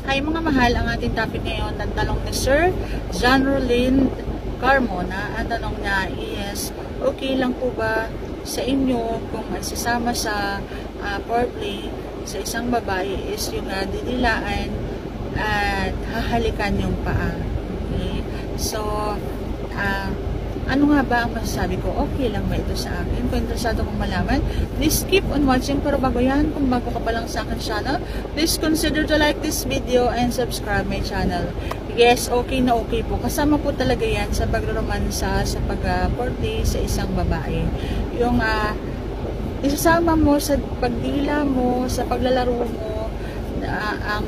Hi mga mahal, ang ating topic ngayon ng tanong ni Sir John Rolin Carmona. Ang tanong niya is, okay lang po ba sa inyo kung magsasama sa foreplay sa isang babae is yung didilaan at hahalikan yung paa? Okay? So, ano nga ba ang masasabi ko? Okay lang ba ito sa akin? Kung interesado kong malaman, please keep on watching. Pero bago yan, kung bago ka pa lang sa akin channel, please consider to like this video and subscribe my channel. Yes, okay na okay po. Kasama po talaga yan sa pagromansa, sa pag-foreplay sa isang babae. Yung isasama mo sa pagdila mo, sa paglalaro mo, ang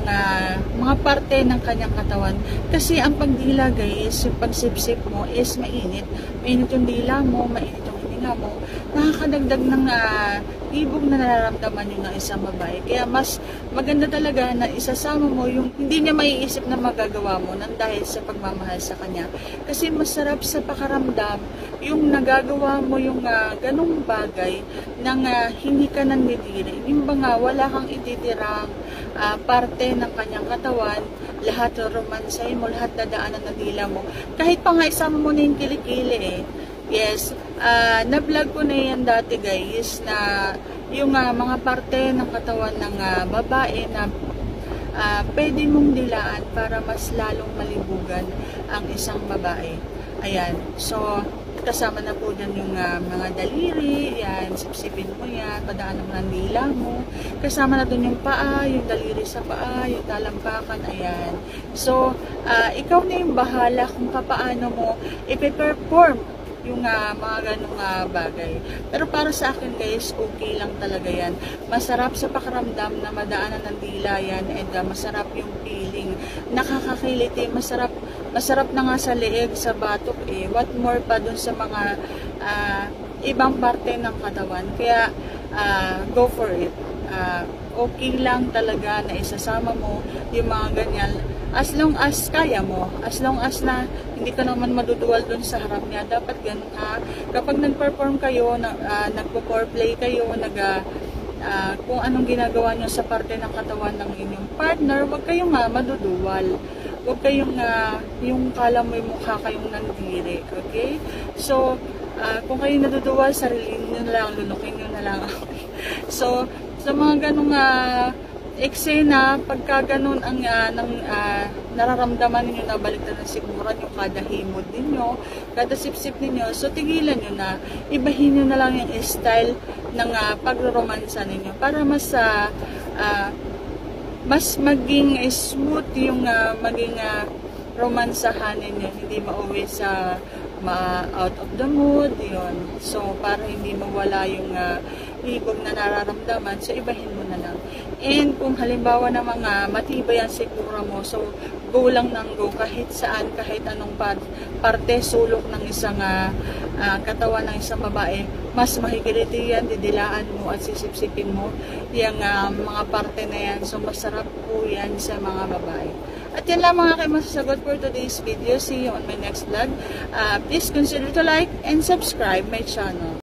mga parte ng kanyang katawan. Kasi ang pagdila guys, yung pagsipsip mo is mainit. Mainit yung dila mo, mainit yung hininga mo. Nakakadagdag ng ibog na nararamdaman yung isang babae. Kaya mas maganda talaga na isasama mo yung hindi niya maiisip na magagawa mo nang dahil sa pagmamahal sa kanya. Kasi masarap sa pakaramdam yung nagagawa mo yung ganong bagay nang hindi ka nandidiri. Yung ba nga, wala kang ititirang parte ng kanyang katawan, lahat romansay mo, lahat dadaanan ng dila mo. Kahit pa nga isama mo na yung kilikili eh. Yes, na-vlog ko na yan dati guys, na yung mga parte ng katawan ng babae na pwede mong dilaan para mas lalong malibugan ang isang babae. Ayan, so kasama na po dyan yung mga daliri, yan, sipsipin mo yan, padaanan mo ng dila mo. Kasama na dun yung paa, yung daliri sa paa, yung talampakan, ayan. So, ikaw na yung bahala kung paano mo ipe-perform yung mga ganong bagay. Pero para sa akin guys, okay lang talaga yan. Masarap sa pakaramdam na madaanan ng dila yan, and masarap yung feeling. Nakakakiliti, masarap na nga sa leeg, sa batok eh. What more pa dun sa mga ibang parte ng katawan. Kaya go for it. Okay lang talaga na isasama mo yung mga ganyan. As long as kaya mo, as long as na hindi ka naman maduduwal dun sa harap niya, dapat ganun kapag nag-perform kayo, nagpo-foreplay kayo, kung anong ginagawa nyo sa parte ng katawan ng inyong partner, huwag kayong maduduwal. Huwag kayong, yung kala mo yung mukha kayong nandiri, okay? So, kung kayo naduduwal, sarili nyo na lang, lunukin nyo na lang. So, sa mga ganong eksena, pagka ganun ang nararamdaman ninyo na baliktad ng sikuran yung kada himod ninyo, kada sip-sip ninyo, so tigilan nyo na, ibahin nyo na lang yung style ng pagromansa ninyo para mas maging smooth yung maging romansahan ninyo, hindi mauwi sa out of the mood, yun. So, para hindi mawala yung ibog na nararamdaman, so ibahin mo na lang. And kung halimbawa na mga matibay ang sikura mo, so go lang ng go kahit saan, kahit anong parte, sulok ng isang katawan ng isang babae, mas mahigiliti yan, didilaan mo at sisipsipin mo yung mga parte na yan. So masarap po yan sa mga babae. At yan lang mga kayo masasagot for today's video. See you on my next vlog. Please consider to like and subscribe my channel.